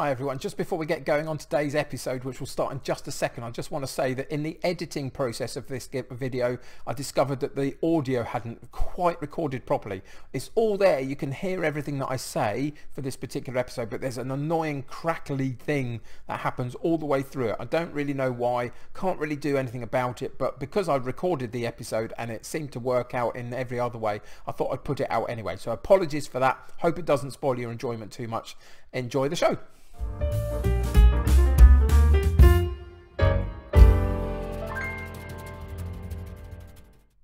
Hi everyone, just before we get going on today's episode, which will start in just a second, I just want to say that in the editing process of this video, I discovered that the audio hadn't quite recorded properly. It's all there, you can hear everything that I say for this particular episode, but there's an annoying crackly thing that happens all the way through it. I don't really know why, can't really do anything about it, but because I've recorded the episode and it seemed to work out in every other way, I thought I'd put it out anyway. So apologies for that, hope it doesn't spoil your enjoyment too much. Enjoy the show.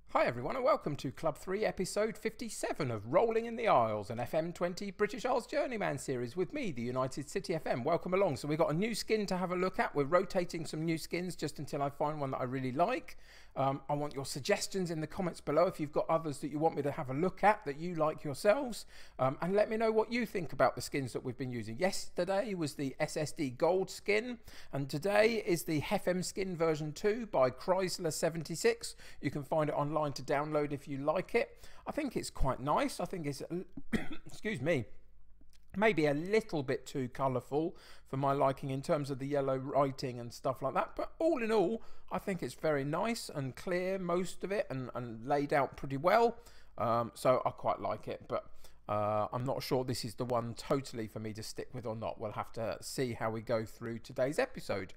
Hi everyone and welcome to Club 3 episode 57 of Rolling in the Isles, an FM20 British Isles Journeyman series with me, the United City FM. Welcome along. So we've got a new skin to have a look at. We're rotating some new skins just until I find one that I really like. I want your suggestions in the comments below if you've got others that you want me to have a look at that you like yourselves, and let me know what you think about the skins that we've been using. Yesterday was the SSD Gold skin and today is the Heffem Skin V2 by Chrysler76. You can find it online to download if you like it. I think it's quite nice. I think it's excuse me, maybe a little bit too colourful for my liking in terms of the yellow writing and stuff like that, but all in all I think it's very nice and clear, most of it, and laid out pretty well, so I quite like it, but I'm not sure this is the one totally for me to stick with or not. We'll have to see how we go through today's episode.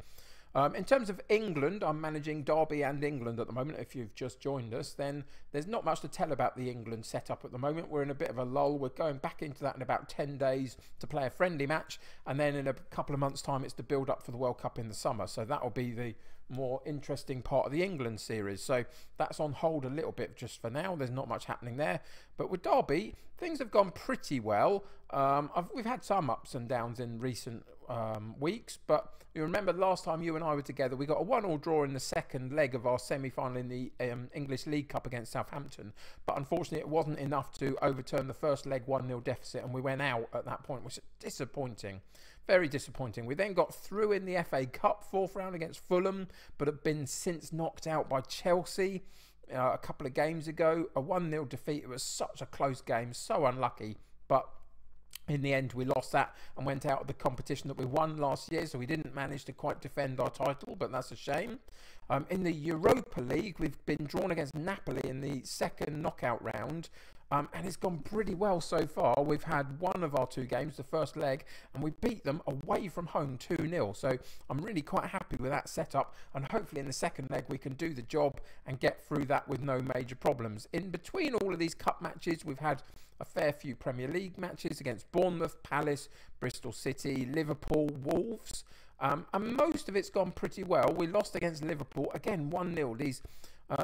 In terms of England, I'm managing Derby and England at the moment. If you've just joined us, then there's not much to tell about the England setup at the moment. We're in a bit of a lull. We're going back into that in about 10 days to play a friendly match, and then in a couple of months' time it's the build up for the World Cup in the summer. So that'll be the more interesting part of the England series. So that's on hold a little bit just for now. There's not much happening there. But with Derby, things have gone pretty well. We've had some ups and downs in recent weeks, but you remember last time you and I were together, we got a 1-1 draw in the second leg of our semi-final in the English League Cup against Southampton, but unfortunately it wasn't enough to overturn the first leg 1-0 deficit, and we went out at that point, which is disappointing, very disappointing. We then got through in the FA Cup 4th round against Fulham, but have been since knocked out by Chelsea a couple of games ago. A 1-0 defeat. It was such a close game, so unlucky, but in the end we lost that and went out of the competition that we won last year, so we didn't manage to quite defend our title, but that's a shame. In the Europa League, we've been drawn against Napoli in the second knockout round, and it's gone pretty well so far. We've had one of our two games, the first leg, and we beat them away from home 2-0, so I'm really quite happy with that setup, and hopefully in the second leg we can do the job and get through that with no major problems. In between all of these cup matches, we've had a fair few Premier League matches against Bournemouth, Palace, Bristol City, Liverpool, Wolves, and most of it's gone pretty well. We lost against Liverpool, again 1-0. These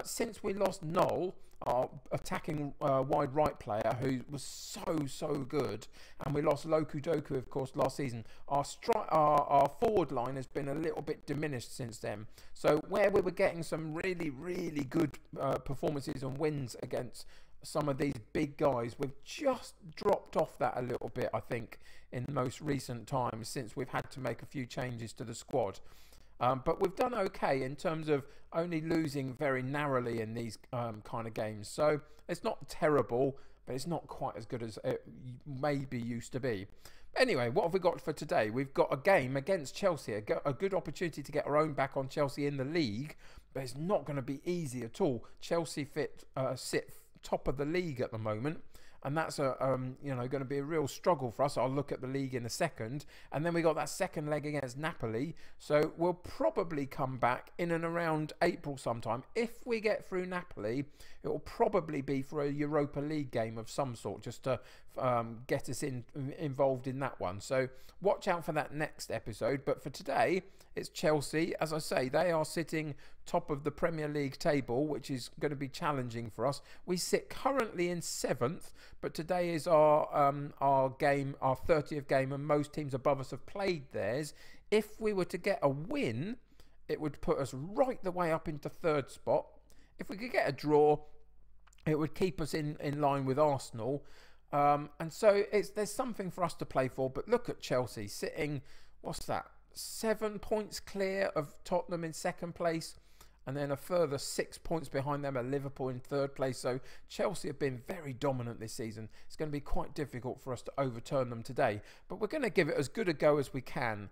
since we lost Noel, our attacking wide right player, who was so good, and we lost Loku Doku, of course, last season, our forward line has been a little bit diminished since then. So where we were getting some really good performances and wins against some of these big guys, we've just dropped off that a little bit, I think, in most recent times since we've had to make a few changes to the squad. But we've done okay in terms of only losing very narrowly in these kind of games. So it's not terrible, but it's not quite as good as it maybe used to be. Anyway, what have we got for today? We've got a game against Chelsea, a good opportunity to get our own back on Chelsea in the league, but it's not going to be easy at all. Chelsea sit top of the league at the moment, and that's going to be a real struggle for us. I'll look at the league in a second, and then we got that second leg against Napoli, so we'll probably come back in and around April sometime. If we get through Napoli, it will probably be for a Europa League game of some sort, just to get us involved in that one. So watch out for that next episode. But for today, it's Chelsea. As I say, they are sitting top of the Premier League table, which is going to be challenging for us. We sit currently in 7th, but today is our game, our 30th game, and most teams above us have played theirs. If we were to get a win, it would put us right the way up into 3rd spot. If we could get a draw, it would keep us in line with Arsenal. And so there's something for us to play for. But look at Chelsea sitting, what's that, 7 points clear of Tottenham in 2nd place. and then a further 6 points behind them are Liverpool in third place. So Chelsea have been very dominant this season. It's going to be quite difficult for us to overturn them today, but we're going to give it as good a go as we can.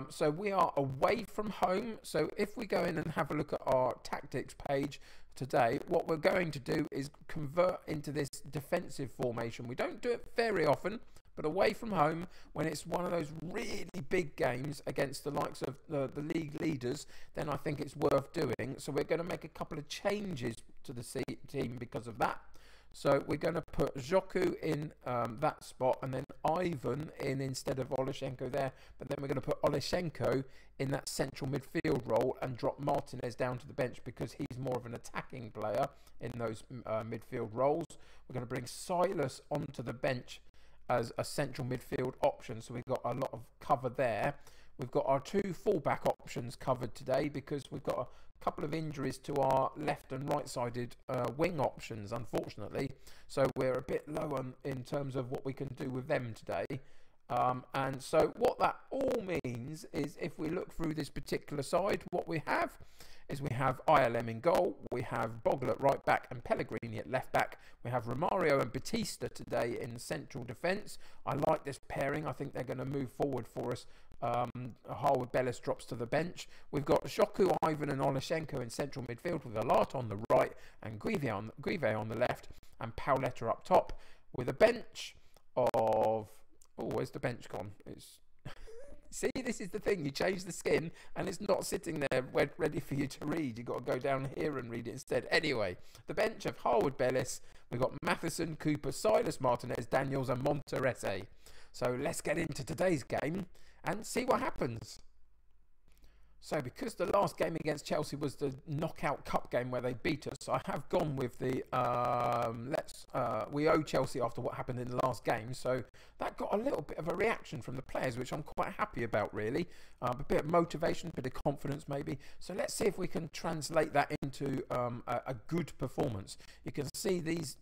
So we are away from home. So if we go in and have a look at our tactics page today, what we're going to do is convert into this defensive formation. We don't do it very often, but away from home, when it's one of those really big games against the likes of the league leaders, then I think it's worth doing. So we're going to make a couple of changes to the team because of that. So we're going to put Joku in that spot, and then Ivan in instead of Olashenko there. But then we're going to put Olashenko in that central midfield role and drop Martinez down to the bench because he's more of an attacking player in those midfield roles. We're going to bring Silas onto the bench as a central midfield option, so we've got a lot of cover there. We've got our two fullback options covered today because we've got a couple of injuries to our left and right-sided wing options, unfortunately. So we're a bit low in terms of what we can do with them today. And so what that all means is if we look through this particular side, what we have is we have ILM in goal, we have Bogle at right back and Pellegrini at left back. We have Romario and Batista today in central defence. I like this pairing. I think they're going to move forward for us. Harwood Bellis drops to the bench. We've got Joku, Ivan and Olashenko in central midfield with Alart on the right and Guive on the left and Pauletta up top with a bench of... Oh, where's the bench gone? It's... See, this is the thing. You change the skin and it's not sitting there ready for you to read. You've got to go down here and read it instead. Anyway, the bench of Harwood Bellis. We've got Matheson, Cooper, Silas Martinez, Daniels and Monterese. So let's get into today's game and see what happens. So because the last game against Chelsea was the knockout cup game where they beat us, I have gone with the we owe Chelsea after what happened in the last game. So that got a little bit of a reaction from the players, which I'm quite happy about, really. A bit of motivation, a bit of confidence maybe. So let's see if we can translate that into a good performance. You can see these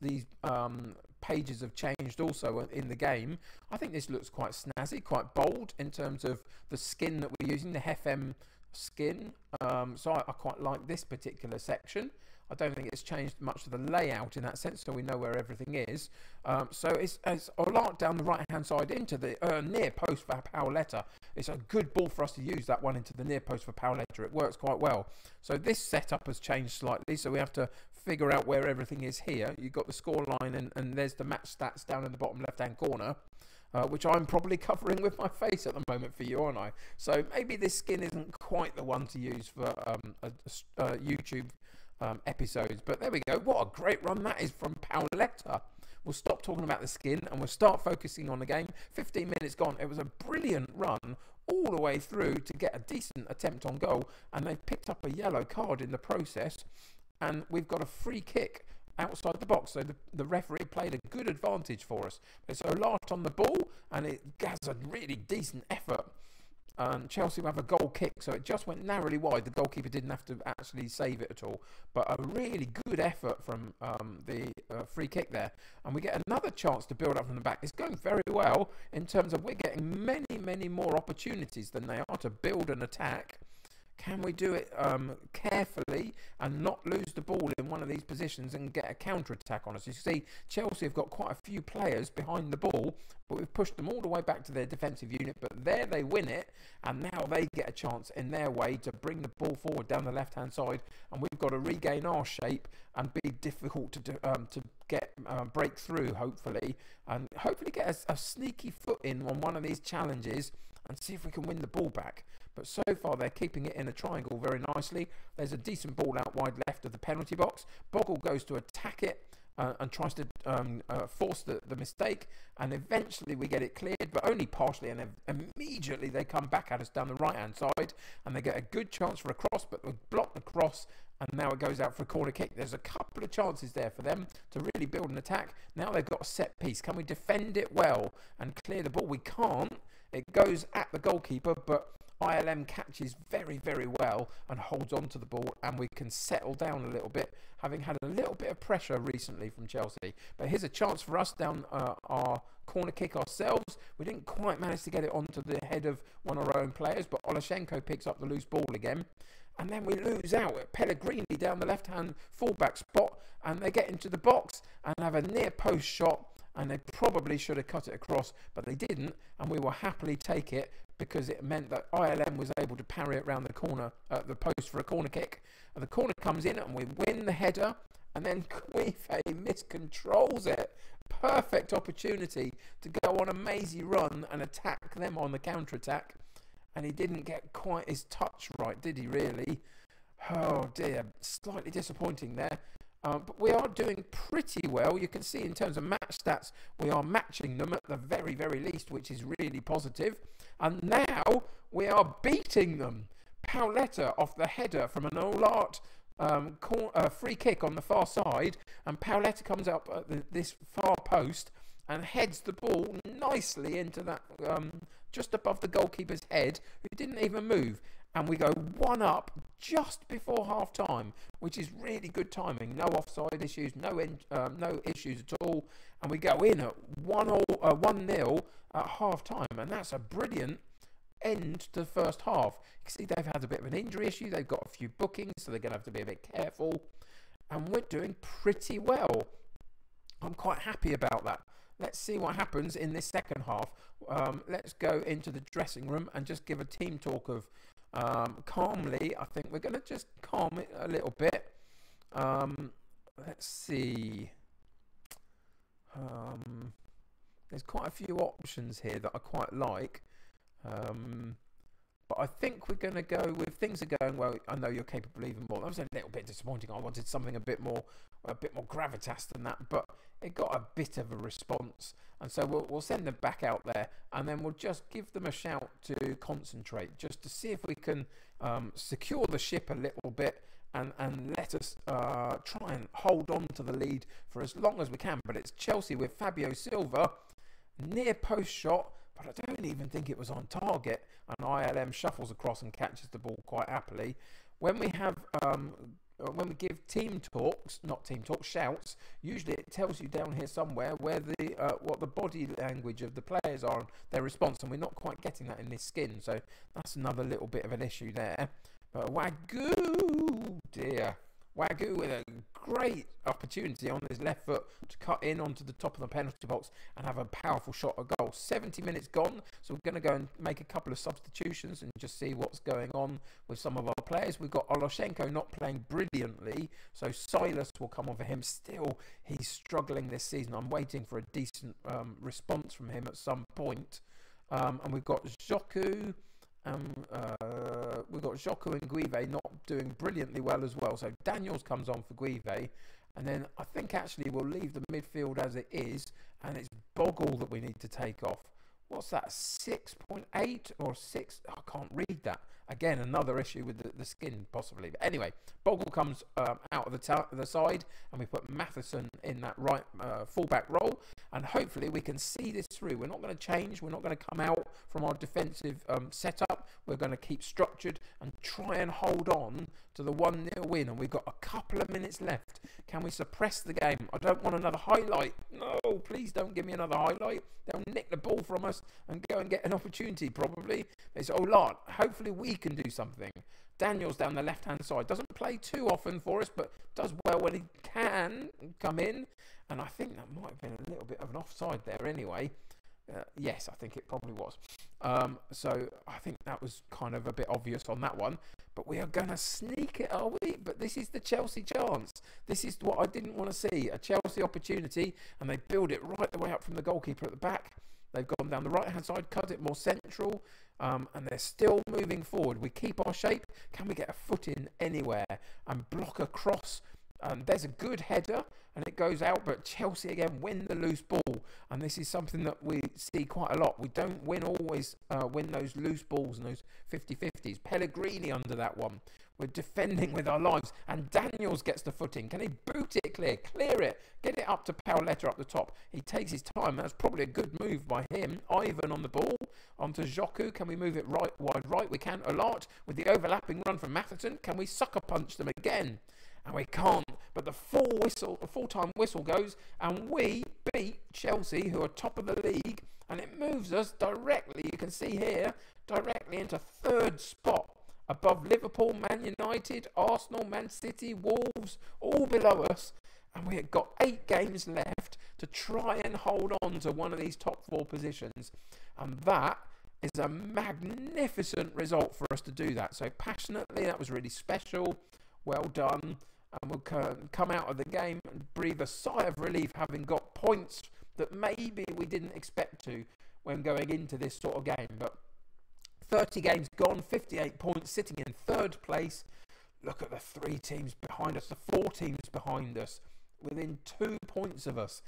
pages have changed also in the game. I think this looks quite snazzy, quite bold in terms of the skin that we're using, the Heffem Skin. So I quite like this particular section. I don't think it's changed much of the layout in that sense, so we know where everything is. So it's Olart down the right hand side into the near post for Pauletta. It's a good ball for us to use, that one into the near post for Pauletta. It works quite well. So this setup has changed slightly, so we have to figure out where everything is here. You've got the score line and there's the match stats down in the bottom left hand corner. Which I'm probably covering with my face at the moment for you, aren't I? So maybe this skin isn't quite the one to use for YouTube episodes. But there we go. What a great run that is from Pauletta. We'll stop talking about the skin and we'll start focusing on the game. 15 minutes gone. It was a brilliant run all the way through to get a decent attempt on goal. And they picked up a yellow card in the process. And we've got a free kick outside the box, so the referee played a good advantage for us. It's Olart on the ball and it has a really decent effort. Chelsea will have a goal kick, so it just went narrowly wide. The goalkeeper didn't have to actually save it at all, but a really good effort from the free kick there. And we get another chance to build up from the back. It's going very well in terms of we're getting many more opportunities than they are to build an attack. Can we do it carefully and not lose the ball in one of these positions and get a counter-attack on us? You see, Chelsea have got quite a few players behind the ball, but we've pushed them all the way back to their defensive unit. But there they win it, and now they get a chance in their way to bring the ball forward down the left-hand side, and we've got to regain our shape and be difficult to get break through, hopefully, and hopefully get a sneaky foot in on one of these challenges and see if we can win the ball back. But so far they're keeping it in a triangle very nicely. There's a decent ball out wide left of the penalty box. Bogle goes to attack it and tries to force the mistake, and eventually we get it cleared, but only partially, and immediately they come back at us down the right hand side and they get a good chance for a cross, but we block the cross and now it goes out for a corner kick. There's a couple of chances there for them to really build an attack. Now they've got a set piece. Can we defend it well and clear the ball? We can't. It goes at the goalkeeper, but ILM catches very well and holds on to the ball, and we can settle down a little bit, having had a little bit of pressure recently from Chelsea. But here's a chance for us down our corner kick ourselves. We didn't quite manage to get it onto the head of one of our own players, but Olashenko picks up the loose ball again. and then we lose out at Pellegrini down the left-hand fullback spot, and they get into the box and have a near post shot, and they probably should have cut it across, but they didn't, and we will happily take it because it meant that ILM was able to parry it round the corner, the post for a corner kick, and the corner comes in and we win the header, and then Guive miscontrols it. Perfect opportunity to go on a mazy run and attack them on the counter-attack, and he didn't get quite his touch right, did he really? Oh dear, slightly disappointing there. But we are doing pretty well. You can see in terms of match stats, we are matching them at the very, very least, which is really positive. And now we are beating them. Paoletta off the header from an all-art free kick on the far side, and Paoletta comes up at this far post and heads the ball nicely into that, just above the goalkeeper's head, who didn't even move. And we go 1-up just before half time, which is really good timing. No offside issues, no issues at all. And we go in at 1-0 at half time, and that's a brilliant end to the first half. You can see they've had a bit of an injury issue. They've got a few bookings, so they're going to have to be a bit careful. And we're doing pretty well. I'm quite happy about that. Let's see what happens in this second half. Let's go into the dressing room and just give a team talk of calmly. I think we're going to just calm it a little bit. Let's see. There's quite a few options here that I quite like. But I think we're going to go with things are going well. I know you're capable even more. That was a little bit disappointing. I wanted something a bit more gravitas than that, but it got a bit of a response, and so we'll send them back out there, and then we'll just give them a shout to concentrate, just to see if we can secure the ship a little bit and let us try and hold on to the lead for as long as we can. But it's Chelsea with Fabio Silva, near post shot, but I don't even think it was on target, and ILM shuffles across and catches the ball quite happily. When we have when we give team talks, not team talks, shouts, usually it tells you down here somewhere where the what the body language of the players are, their response, and we're not quite getting that in this skin, so that's another little bit of an issue there. But Wagyu, dear, Wagyu with a great opportunity on his left foot to cut in onto the top of the penalty box and have a powerful shot at goal. 70 minutes gone, so we're going to go and make a couple of substitutions and just see what's going on with some of our players. We've got Oloshenko not playing brilliantly, so Silas will come on for him. Still, he's struggling this season. I'm waiting for a decent response from him at some point. And we've got Joku. We've got Joku and Guive not doing brilliantly well as well. So Daniels comes on for Guive, and then I think actually we'll leave the midfield as it is, and it's Bogle that we need to take off. What's that, 6.8 or 6? I can't read that. Again, another issue with the skin, possibly. But anyway, Bogle comes out of the side, and we put Matheson in that right fullback role, and hopefully we can see this through. We're not going to change. We're not going to come out from our defensive setup. We're going to keep structured and try and hold on to the 1-0 win, and we've got a couple of minutes left. Can we suppress the game? I don't want another highlight. No, please don't give me another highlight. They'll nick the ball from us and go and get an opportunity, probably. It's Olat. Hopefully we can do something. Daniels down the left-hand side. Doesn't play too often for us, but does well when he can come in. And I think that might have been a little bit of an offside there anyway. Yes, I think it probably was. So I think that was kind of a bit obvious on that one. But we are going to sneak it, are we? But this is the Chelsea chance. This is what I didn't want to see. A Chelsea opportunity, and they build it right the way up from the goalkeeper at the back. They've gone down the right-hand side, cut it more central, and they're still moving forward. We keep our shape. Can we get a foot in anywhere and block across? There's a good header, and it goes out, but Chelsea again win the loose ball, and this is something that we see quite a lot. We don't always win those loose balls and those 50-50s. Pellegrini under that one. We're defending with our lives, and Daniels gets the footing. Can he boot it clear it, get it up to Paoletta up the top? He takes his time. That's probably a good move by him. Ivan on the ball, onto Joku. Can we move it wide right? We can a lot with the overlapping run from Matheson. Can we sucker punch them again? And we can't, but the full-time whistle goes, and we beat Chelsea, who are top of the league, and it moves us directly, you can see here, directly into third spot. above Liverpool, Man United, Arsenal, Man City, Wolves, all below us. And we've got 8 games left to try and hold on to one of these top 4 positions. And that is a magnificent result for us to do that. So passionately, that was really special. Well done. And we'll come out of the game and breathe a sigh of relief, having got points that maybe we didn't expect to when going into this sort of game. But 30 games gone, 58 points, sitting in 3rd place. Look at the 3 teams behind us, the 4 teams behind us, within 2 points of us.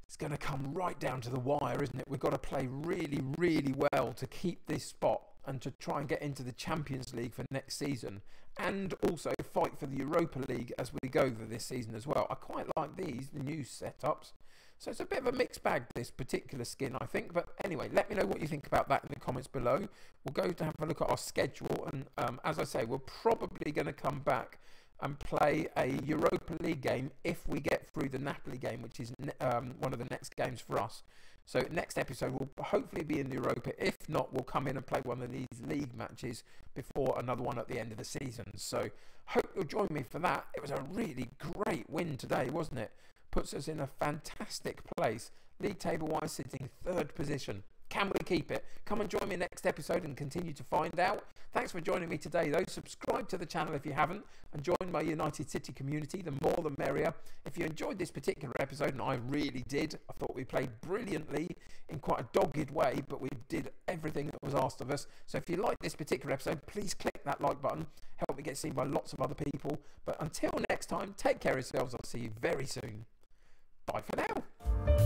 It's going to come right down to the wire, isn't it? We've got to play really, really well to keep this spot and to try and get into the Champions League for next season, and also fight for the Europa League as we go through this season as well. I quite like the new setups. So it's a bit of a mixed bag, this particular skin, I think. But anyway, let me know what you think about that in the comments below. We'll go to have a look at our schedule. And as I say, we're probably going to come back and play a Europa League game if we get through the Napoli game, which is one of the next games for us. So next episode will hopefully be in Europa. If not, we'll come in and play one of these league matches before another one at the end of the season. So hope you'll join me for that. It was a really great win today, wasn't it? Puts us in a fantastic place. League table-wise, sitting 3rd position. Can we keep it? Come and join me next episode and continue to find out. Thanks for joining me today, though. Subscribe to the channel if you haven't, and join my United City community. The more the merrier. If you enjoyed this particular episode, and I really did, I thought we played brilliantly in quite a dogged way, but we did everything that was asked of us. So if you like this particular episode, please click that like button. Help me get seen by lots of other people. But until next time, take care of yourselves. I'll see you very soon. Bye for now.